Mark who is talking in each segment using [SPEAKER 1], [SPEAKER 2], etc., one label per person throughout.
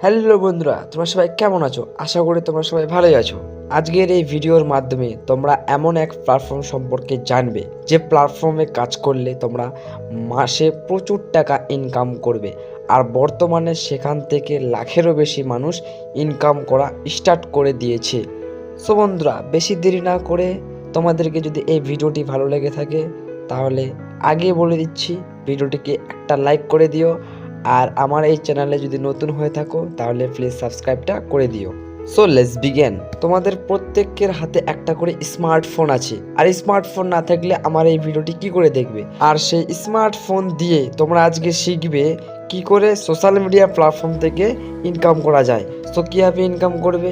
[SPEAKER 1] Hello বন্ধুরা, তোমরা সবাই কেমন আছো? আশা করি তোমরা সবাই ভালোই আছো। আজকের এই ভিডিওর মাধ্যমে তোমরা এমন এক প্ল্যাটফর্ম সম্পর্কে জানবে যে প্ল্যাটফর্মে কাজ করলে তোমরা মাসে প্রচুর টাকা ইনকাম করবে। আর বর্তমানে সেখান থেকে লাখেরও বেশি মানুষ ইনকাম করা স্টার্ট করে দিয়েছে। সো বন্ধুরা, বেশি দেরি না করে তোমাদেরকে যদি এই ভিডিওটি ভালো লেগে থাকে তাহলে আগে বলে দিচ্ছি, ভিডিওটিকে একটা লাইক করে দিও। আর আমার এই চ্যানেলে যদি নতুন হয়ে থাকো তাহলে প্লিজ সাবস্ক্রাইবটা করে দিও। So let's begin. তোমাদের প্রত্যেকের হাতে একটা করে স্মার্টফোন আছে, আর স্মার্টফোন না থাকলে আমার এই ভিডিওটি কি করে দেখবে? আর সেই স্মার্টফোন দিয়ে তোমরা আজকে শিখবে কি করে সোশ্যাল মিডিয়া প্ল্যাটফর্ম থেকে ইনকাম করা যায়। সো কীভাবে ইনকাম করবে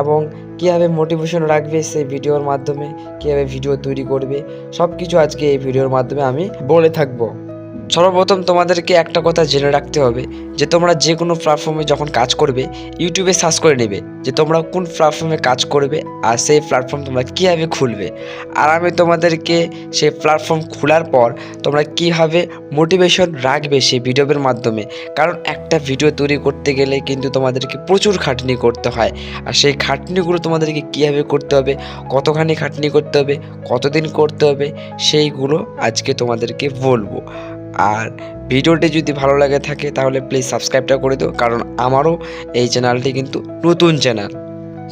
[SPEAKER 1] এবং কীভাবে মোটিভেশন রাখবে সেই ভিডিওর মাধ্যমে, কীভাবে ভিডিও তৈরি করবে, সব কিছু আজকে এই ভিডিওর মাধ্যমে আমি বলে থাকবো। সর্বপ্রথম তোমাদেরকে একটা কথা জেনে রাখতে হবে যে তোমরা যে কোনো প্ল্যাটফর্মে যখন কাজ করবে ইউটিউবে সার্চ করে নেবে যে তোমরা কোন প্ল্যাটফর্মে কাজ করবে আর সেই প্ল্যাটফর্ম তোমরা কীভাবে খুলবে। আর আমি তোমাদেরকে সেই প্ল্যাটফর্ম খোলার পর তোমরা কীভাবে মোটিভেশন রাখবে সেই ভিডিওর মাধ্যমে। কারণ একটা ভিডিও তৈরি করতে গেলে কিন্তু তোমাদেরকে প্রচুর খাটনি করতে হয়, আর সেই খাটনিগুলো তোমাদেরকে কীভাবে করতে হবে, কতখানি খাটনি করতে হবে, কতদিন করতে হবে, সেইগুলো আজকে তোমাদেরকে বলবো। আর ভিডিওটি যদি ভালো লাগে থাকে তাহলে প্লিজ সাবস্ক্রাইবটা করে দিও, কারণ আমারও এই চ্যানেলটি কিন্তু নতুন চ্যানেল।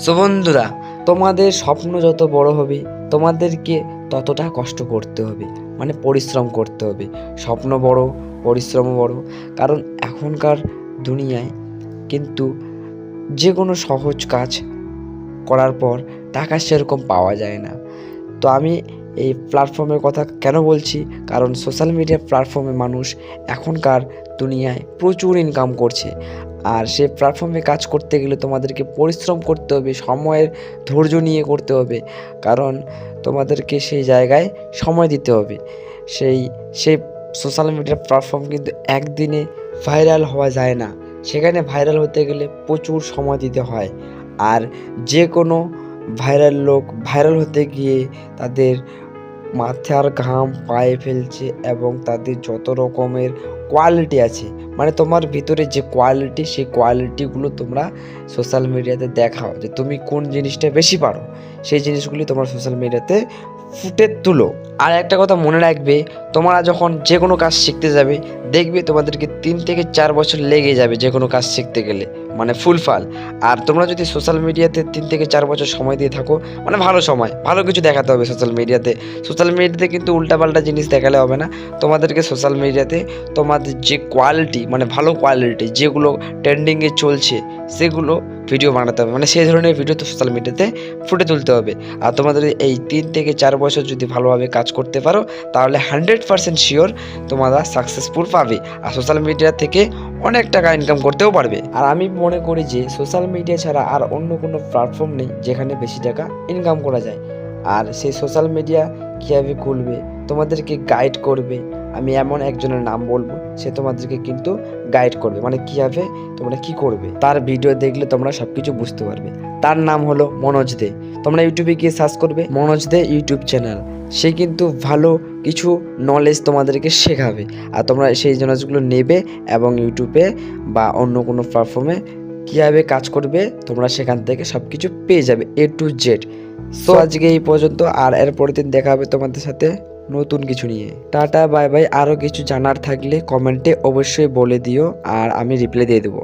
[SPEAKER 1] সো বন্ধুরা, তোমাদের স্বপ্ন যত বড় হবে তোমাদেরকে ততটা কষ্ট করতে হবে, মানে পরিশ্রম করতে হবে। স্বপ্ন বড়, পরিশ্রমও বড়। কারণ এখনকার দুনিয়ায় কিন্তু যে কোনো সহজ কাজ করার পর টাকা সেরকম পাওয়া যায় না। তো আমি এই প্ল্যাটফর্মের কথা কেন বলছি, কারণ সোশ্যাল মিডিয়া প্ল্যাটফর্মে মানুষ এখনকার দুনিয়ায় প্রচুর ইনকাম করছে। আর সেই প্ল্যাটফর্মে কাজ করতে গেলে তোমাদেরকে পরিশ্রম করতে হবে, সময়ের ধৈর্য নিয়ে করতে হবে। কারণ তোমাদেরকে সেই জায়গায় সময় দিতে হবে। সেই সেই সোশ্যাল মিডিয়া প্ল্যাটফর্ম কিন্তু একদিনে ভাইরাল হওয়া যায় না। সেখানে ভাইরাল হতে গেলে প্রচুর সময় দিতে হয়। আর যে কোনো ভাইরাল লোক ভাইরাল হতে গিয়ে তাদের মাথার ঘাম পায়ে ফেলছে এবং তাদের যত রকমের কোয়ালিটি আছে, মানে তোমার ভিতরে যে কোয়ালিটি, সেই কোয়ালিটিগুলো তোমরা সোশ্যাল মিডিয়াতে দেখাও যে তুমি কোন জিনিসটা বেশি পারো। সেই জিনিসগুলি তোমরা সোশ্যাল মিডিয়াতে ফুটে তুলো। আর একটা কথা মনে রাখবে, তোমরা যখন যে কোনো কাজ শিখতে যাবে দেখবে তোমাদেরকে 3 থেকে 4 বছর লেগে যাবে যে কোনো কাজ শিখতে গেলে, মানে ফুলফাল। আর তোমরা যদি সোশ্যাল মিডিয়াতে 3 থেকে 4 বছর সময় দিয়ে থাকো, মানে ভালো সময়, ভালো কিছু দেখাতে হবে সোশ্যাল মিডিয়াতে। সোশ্যাল মিডিয়াতে কিন্তু উল্টাপাল্টা জিনিস দেখালে হবে না। তোমাদেরকে সোশ্যাল মিডিয়াতে তোমাদের যে কোয়ালিটি, মানে ভালো কোয়ালিটি যেগুলো ট্রেন্ডিংয়ে চলছে সেগুলো ভিডিও বানাতে হবে, মানে সেই ধরনের ভিডিও তো সোশ্যাল মিডিয়াতে ফুটে তুলতে হবে। আর তোমাদের এই 3 থেকে 4 বছর যদি ভালোভাবে কাজ করতে পারো তাহলে 100% শিওর তোমরা সাকসেসফুল পাবে, আর সোশ্যাল মিডিয়া থেকে অনেক টাকা ইনকাম করতেও পারবে। আর আমি মনে করি যে সোশ্যাল মিডিয়া ছাড়া আর অন্য কোনো প্ল্যাটফর্ম নেই যেখানে বেশি টাকা ইনকাম করা যায়। আর সেই সোশ্যাল মিডিয়া কীভাবে খুলবে তোমাদেরকে গাইড করবে। আমি এমন একজনের নাম বলবো, সে তোমাদেরকে কিন্তু গাইড করবে, মানে কীভাবে তোমরা কি করবে। তার ভিডিও দেখলে তোমরা সব কিছু বুঝতে পারবে। তার নাম হলো মনোজ দে। তোমরা ইউটিউবে গিয়ে সার্চ করবে মনোজ দে ইউটিউব চ্যানেল। সে কিন্তু ভালো কিছু নলেজ তোমাদেরকে শেখাবে, আর তোমরা সেই নলেজগুলো নেবে এবং ইউটিউবে বা অন্য কোনো প্ল্যাটফর্মে কীভাবে কাজ করবে তোমরা সেখান থেকে সব কিছু পেয়ে যাবে A to Z। সো আজকে এই পর্যন্ত, আর এর পরের দিন দেখা হবে তোমাদের সাথে নতুন কিছু নিয়ে। Tata bye bye. আরও কিছু জানার থাকলে কমেন্টে অবশ্যই বলে দিও, আর আমি রিপ্লাই দিয়ে দেবো।